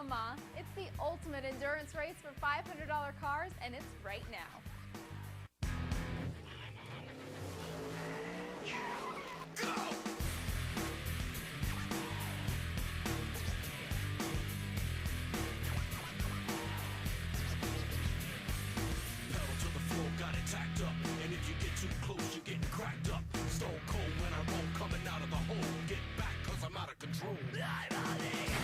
Le Mans. It's the ultimate endurance race for $500 cars, and it's right now. Got it tacked up, and if you get too close, you're getting cracked up. Stone cold when I roll, coming out of the hole. Get back, cause I'm out of control. I'm on the edge.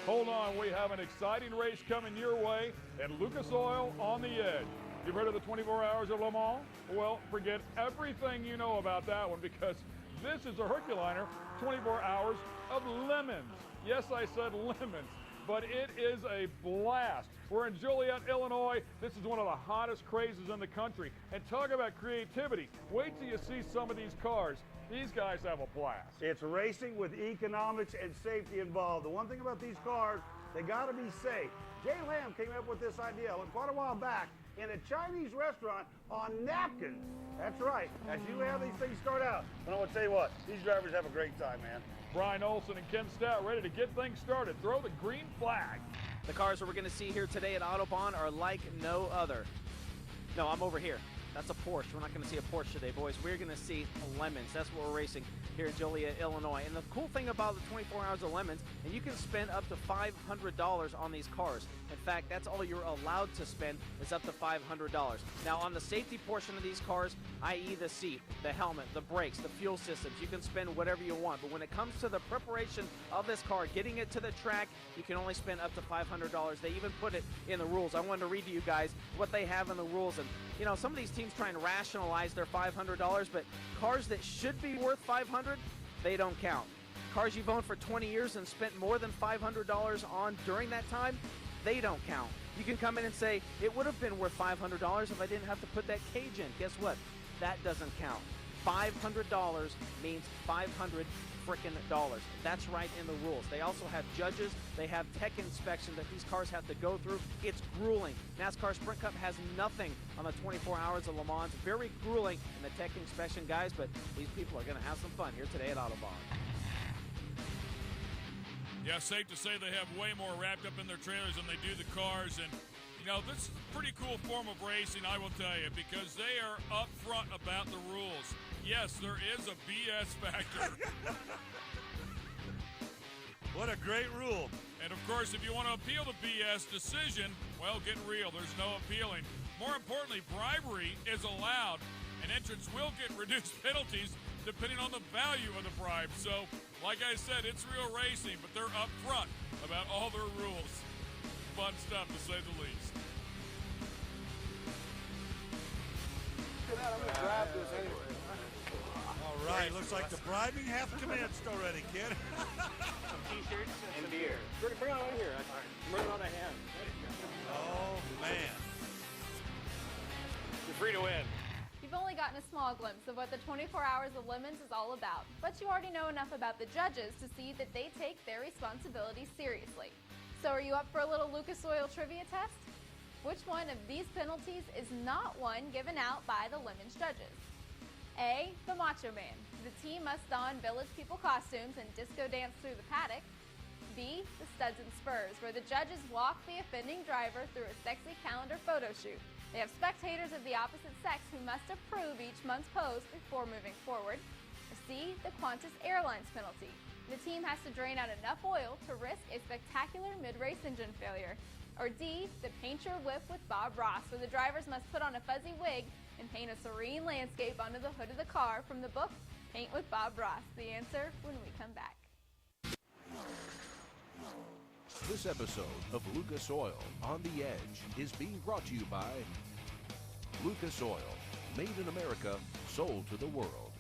Hold on, we have an exciting race coming your way at Lucas Oil on the Edge. You've heard of the 24 Hours of Le Mans? Well, forget everything you know about that one, because this is a Herculiner 24 Hours of LeMons. Yes, I said LeMons. But it is a blast. We're in Joliet, Illinois. This is one of the hottest crazes in the country. And talk about creativity. Wait till you see some of these cars. These guys have a blast. It's racing with economics and safety involved. The one thing about these cars, they got to be safe. Jay Lamb came up with this idea quite a while back in a Chinese restaurant on napkins. That's right. That's usually how these things start out. But I want to tell you what, these drivers have a great time, man. Brian Olson and Ken Stout ready to get things started. Throw the green flag. The cars that we're going to see here today at Autobahn are like no other. No, I'm over here. That's a Porsche. We're not going to see a Porsche today, boys. We're going to see LeMons. That's what we're racing here in Joliet, Illinois. And the cool thing about the 24 Hours of LeMons, and you can spend up to $500 on these cars. In fact, that's all you're allowed to spend is up to $500. Now, on the safety portion of these cars, i.e. the seat, the helmet, the brakes, the fuel systems, you can spend whatever you want. But when it comes to the preparation of this car, getting it to the track, you can only spend up to $500. They even put it in the rules. I wanted to read to you guys what they have in the rules. And, you know, some of these teams try and rationalize their $500, but cars that should be worth $500, they don't count. Cars you've owned for 20 years and spent more than $500 on during that time, they don't count. You can come in and say, it would have been worth $500 if I didn't have to put that cage in. Guess what? That doesn't count. $500 means $500 frickin' dollars. That's right in the rules. They also have judges. They have tech inspection that these cars have to go through. It's grueling. NASCAR Sprint Cup has nothing on the 24 Hours of Le Mans. Very grueling in the tech inspection, guys, but these people are going to have some fun here today at Autobahn. Yeah, safe to say they have way more wrapped up in their trailers than they do the cars. And, you know, this is a pretty cool form of racing, I will tell you, because they are upfront about the rules. Yes, there is a BS factor. What a great rule. And, of course, if you want to appeal the BS decision, well, get real. There's no appealing. More importantly, bribery is allowed, and entrants will get reduced penalties depending on the value of the bribe. So, like I said, it's real racing, but they're upfront about all their rules. Fun stuff, to say the least. Look at that, I'm going to grab this anyway. All right, looks like the bribing has commenced already, kid. T-shirts and beer. Bring it on in here. Bring it on a hand. Oh, man. You're free to win. You've only gotten a small glimpse of what the 24 Hours of LeMons is all about, but you already know enough about the judges to see that they take their responsibilities seriously. So are you up for a little Lucas Oil trivia test? Which one of these penalties is not one given out by the LeMons judges? A, the Macho Man. The team must don Village People costumes and disco dance through the paddock. B, the Studs and Spurs, where the judges walk the offending driver through a sexy calendar photo shoot. They have spectators of the opposite sex who must approve each month's pose before moving forward. C, the Qantas Airlines penalty. The team has to drain out enough oil to risk a spectacular mid-race engine failure. Or D, the Paint Your Whip with Bob Ross, where the drivers must put on a fuzzy wig and paint a serene landscape onto the hood of the car from the book Paint with Bob Ross. The answer when we come back. This episode of Lucas Oil on the Edge is being brought to you by Lucas Oil, made in America, sold to the world.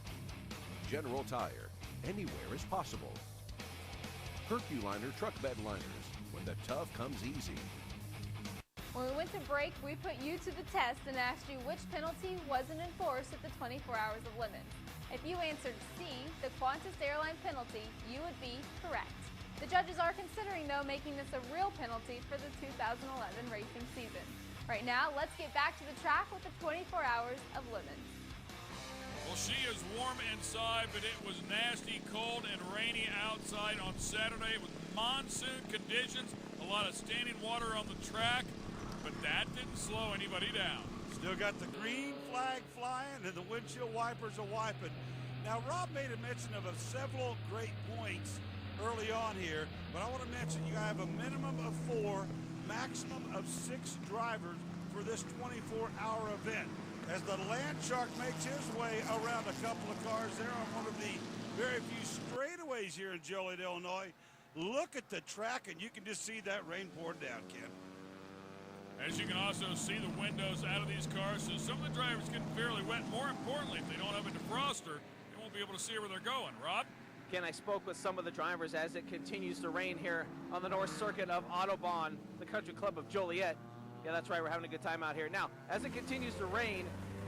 General Tire, anywhere is possible. Herculiner truck bed liners, when the tough comes easy. When we went to break, we put you to the test and asked you which penalty wasn't enforced at the 24 Hours of LeMons. If you answered C, the Qantas Airline penalty, you would be correct. The judges are considering, though, making this a real penalty for the 2011 racing season. Right now, let's get back to the track with the 24 Hours of LeMons. Well, she is warm inside, but it was nasty, cold, and rainy outside on Saturday with monsoon conditions, a lot of standing water on the track, but that didn't slow anybody down. Still got the green flag flying and the windshield wipers are wiping. Now, Rob made a mention of several great points early on here, but I want to mention you have a minimum of 4, maximum of 6 drivers for this 24-hour event. As the Land Shark makes his way around a couple of cars there on one of the very few straightaways here in Joliet, Illinois, look at the track and you can just see that rain pouring down, Ken. As you can also see the windows out of these cars, so some of the drivers getting fairly wet. More importantly, if they don't have a defroster, they won't be able to see where they're going. Rob? Ken, I spoke with some of the drivers as it continues to rain here on the North Circuit of Autobahn, the Country Club of Joliet. Yeah, that's right, we're having a good time out here. Now, as it continues to rain,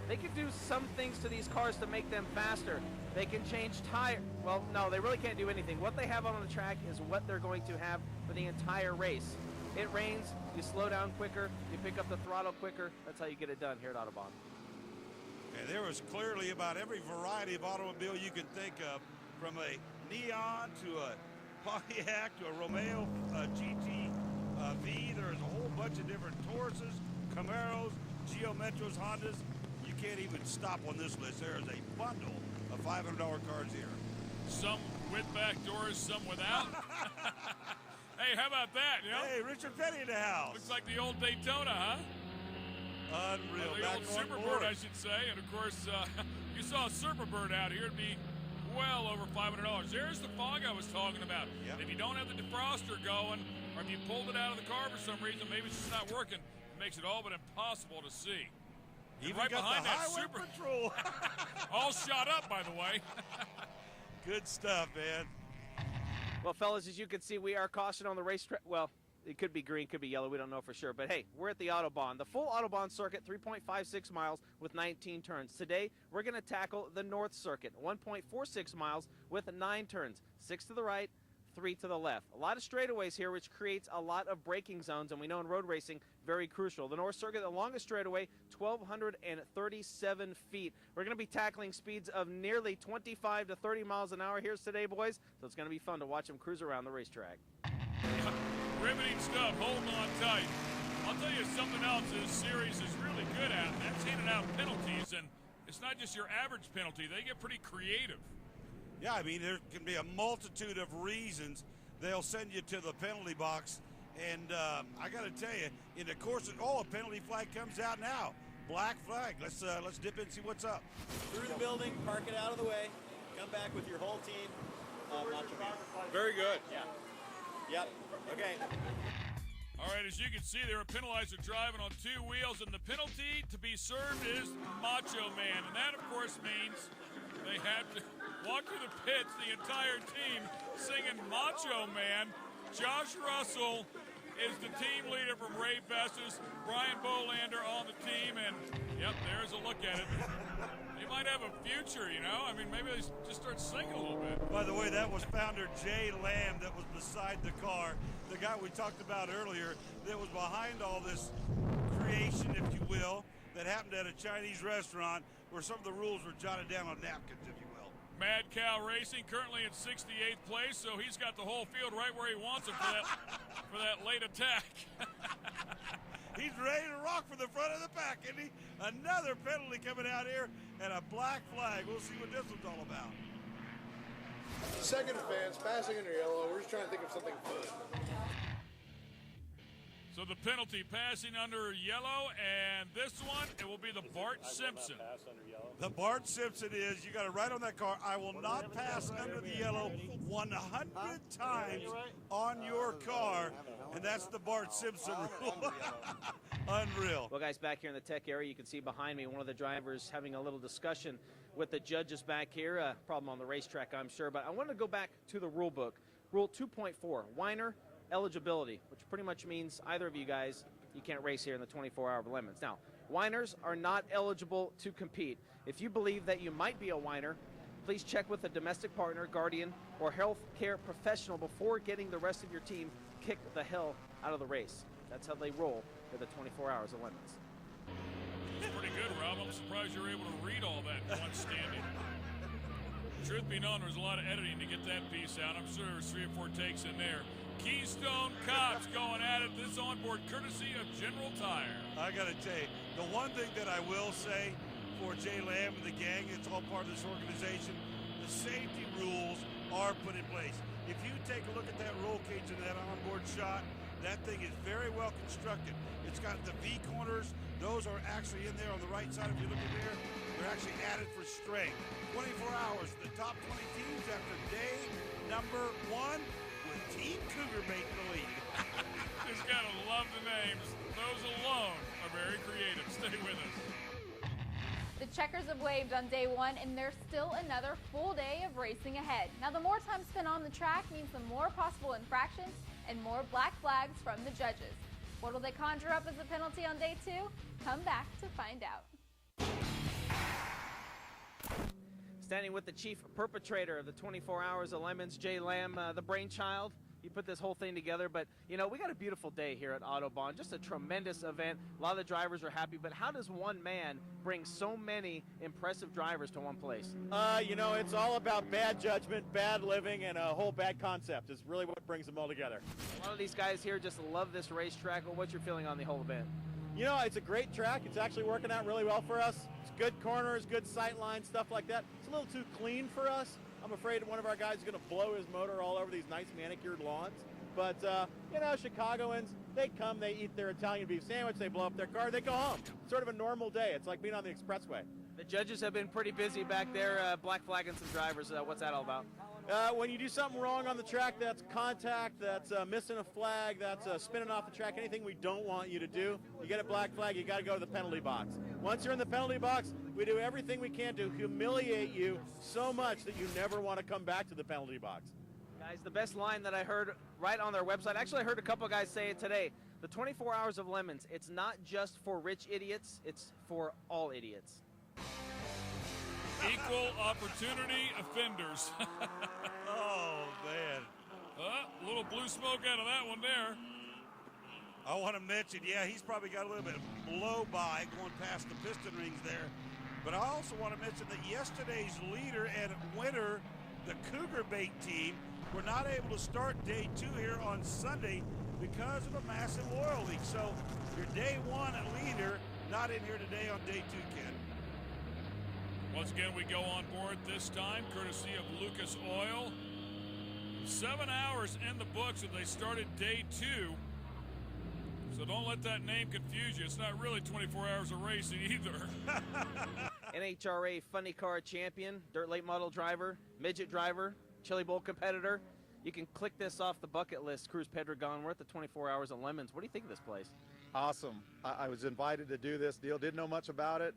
they can do some things to these cars to make them faster. They can change tire. Well, no, they really can't do anything. What they have on the track is what they're going to have for the entire race. It rains, you slow down quicker, you pick up the throttle quicker. That's how you get it done here at Autobahn. And there was clearly about every variety of automobile you can think of, from a Neon to a Pontiac to a Romeo GT V. There's a whole bunch of different Tauruses, Camaros, Geo Metros, Hondas. You can't even stop on this list. There is a bundle of $500 cars here. Some with back doors, some without. Hey, how about that? You know? Hey, Richard Petty in the house. Looks like the old Daytona, huh? Unreal. The old Superbird, I should say. And, of course, you saw a Superbird out here. It'd be well over $500. There's the fog I was talking about. Yep. If you don't have the defroster going, or if you pulled it out of the car for some reason, maybe it's just not working, it makes it all but impossible to see. Even right got behind the that highway Super patrol. all shot up, by the way. Good stuff, man. Well, fellas, as you can see, we are caution on the racetrack. Well, it could be green, could be yellow. We don't know for sure. But, hey, we're at the Autobahn. The full Autobahn circuit, 3.56 miles with 19 turns. Today, we're going to tackle the North Circuit, 1.46 miles with 9 turns, 6 to the right, 3 to the left. A lot of straightaways here, which creates a lot of braking zones, and we know in road racing, very crucial. The North Circuit, the longest straightaway, 1,237 feet. We're going to be tackling speeds of nearly 25 to 30 miles an hour here today, boys, so it's going to be fun to watch them cruise around the racetrack. Riveting stuff, holding on tight. I'll tell you something else this series is really good at, and that's handing out penalties, and it's not just your average penalty. They get pretty creative. Yeah, I mean, there can be a multitude of reasons they'll send you to the penalty box. And I got to tell you, in the course of a penalty flag comes out now. Black flag. Let's dip in and see what's up. Through the building, park it out of the way, come back with your whole team. Very good. Yeah. Yep. Okay. All right, as you can see, they were penalized for driving on 2 wheels, and the penalty to be served is Macho Man. And that, of course, means they have to walk through the pits, the entire team, singing Macho Man. Josh Russell is the team leader from Ray Besses. Brian Bolander on the team, and, yep, there's a look at it. They might have a future, you know? I mean, maybe they just start singing a little bit. By the way, that was founder Jay Lamb that was beside the car, the guy we talked about earlier that was behind all this creation, if you will, that happened at a Chinese restaurant where some of the rules were jotted down on napkins, if you will. Mad Cow Racing currently in 68th place, so he's got the whole field right where he wants it for that late attack. He's ready to rock for the front of the pack, isn't he? Another penalty coming out here and a black flag. We'll see what this one's all about. Second offense, passing under yellow. We're just trying to think of something fun. So the penalty, passing under yellow, and this one, it will be the Bart Simpson. The Bart Simpson is, you got it right on that car, I will not pass under the yellow 100 times on your car, and that's the Bart Simpson rule. Unreal. Well, guys, back here in the tech area, you can see behind me one of the drivers having a little discussion with the judges back here. Problem on the racetrack, I'm sure, but I want to go back to the rule book. Rule 2.4, whiner eligibility, which pretty much means either of you guys, you can't race here in the 24-hour limits. Now, whiners are not eligible to compete. If you believe that you might be a whiner, please check with a domestic partner, guardian, or health care professional before getting the rest of your team kicked the hell out of the race. That's how they roll for the 24 hours of limits. was pretty good, Rob. I'm surprised you were able to read all that in one standing. Truth be known, there was a lot of editing to get that piece out. I'm sure there was 3 or 4 takes in there. Keystone Cops going at it. This onboard courtesy of General Tire. I got to tell you, the one thing that I will say for Jay Lamb and the gang, it's all part of this organization, the safety rules are put in place. If you take a look at that roll cage in that onboard shot, that thing is very well constructed. It's got the V corners. Those are actually in there on the right side. If you look at there, they're actually added for strength. 24 hours, the top 20 teams after day number 1 with Team Cougar Bait in the lead. Just gotta love the names. Those alone are very creative. Stay with us. The checkers have waved on day 1, and there's still another full day of racing ahead. Now, the more time spent on the track means the more possible infractions and more black flags from the judges. What will they conjure up as a penalty on day 2? Come back to find out. Standing with the chief perpetrator of the 24 Hours of Lemons, Jay Lamb, the brainchild. You put this whole thing together, but you know, we got a beautiful day here at Autobahn. Just a tremendous event. A lot of the drivers are happy, but how does one man bring so many impressive drivers to one place? You know, it's all about bad judgment, bad living, and a whole bad concept. It's really what brings them all together. A lot of these guys here just love this racetrack. Well, what's your feeling on the whole event? You know, it's a great track. It's actually working out really well for us. It's good corners, good sight lines, stuff like that. It's a little too clean for us. I'm afraid one of our guys is going to blow his motor all over these nice manicured lawns. But, you know, Chicagoans, they come, they eat their Italian beef sandwich, they blow up their car, they go home. Sort of a normal day. It's like being on the expressway. The judges have been pretty busy back there, black flagging some drivers. What's that all about? When you do something wrong on the track, that's contact, that's missing a flag, that's spinning off the track, anything we don't want you to do, you get a black flag, you got to go to the penalty box. Once you're in the penalty box, we do everything we can to humiliate you so much that you never want to come back to the penalty box. Guys, the best line that I heard right on their website, actually I heard a couple guys say it today, the 24 Hours of Lemons, it's not just for rich idiots, it's for all idiots. Equal opportunity offenders. Oh, man. A little blue smoke out of that one there. I want to mention, yeah, he's probably got a little bit of blow by going past the piston rings there. But I also want to mention that yesterday's leader and winner, the Cougar Bait team, were not able to start day 2 here on Sunday because of a massive oil leak. So your day 1 leader not in here today on day 2, Ken. Once again, we go on board this time, courtesy of Lucas Oil. 7 hours in the books if they started day 2. So don't let that name confuse you. It's not really 24 hours of racing either. NHRA Funny Car Champion, Dirt Late Model driver, Midget driver, Chili Bowl competitor. You can click this off the bucket list. Cruz Pedregon, we're at the 24 Hours of Lemons. What do you think of this place? Awesome. I was invited to do this deal. Didn't know much about it.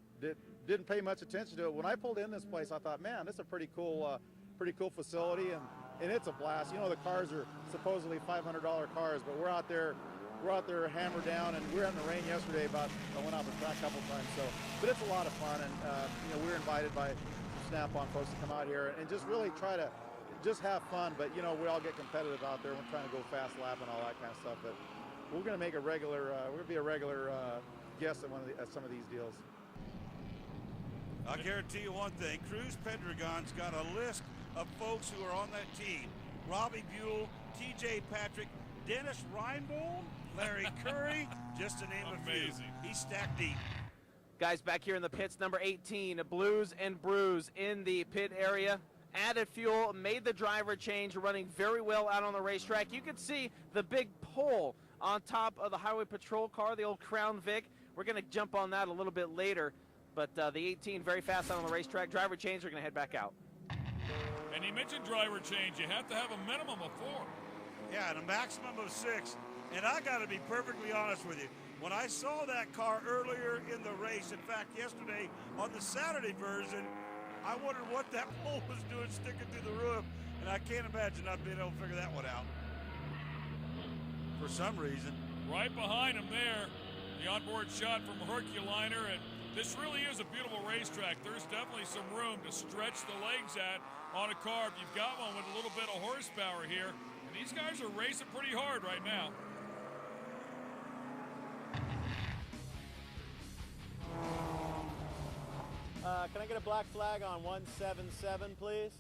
Didn't pay much attention to it. When I pulled in this place, I thought, man, this is a pretty cool facility, and it's a blast. You know, the cars are supposedly $500 cars, but we're out there hammered down, and we were out in the rain yesterday. I went out the track a couple times. But it's a lot of fun, and you know, we're invited by some Snap-on folks to come out here and just really try to just have fun. But you know, we all get competitive out there. We're trying to go fast lap and all that kind of stuff. But we're going to make we're going to be a regular guest at some of these deals. I'll guarantee you one thing. Cruz Pedregon's got a list of folks who are on that team. Robbie Buell, TJ Patrick, Dennis Reinbold, Larry Curry, just to name a few. He's stacked deep. Guys, back here in the pits, number 18, Blues and Brews in the pit area. Added fuel, made the driver change, running very well out on the racetrack. You can see the big pole on top of the Highway Patrol car, the old Crown Vic. We're going to jump on that a little bit later. But the 18 very fast out on the racetrack. Driver change, we're going to head back out. And he mentioned driver change. You have to have a minimum of 4. Yeah, and a maximum of 6. And I got to be perfectly honest with you. When I saw that car earlier in the race, in fact, yesterday on the Saturday version, I wondered what that pole was doing sticking through the roof. And I can't imagine not being able to figure that one out. For some reason. Right behind him there, the onboard shot from Herculiner, and this really is a beautiful racetrack. There's definitely some room to stretch the legs at on a car if you've got one with a little bit of horsepower here. And these guys are racing pretty hard right now. Can I get a black flag on 177, please?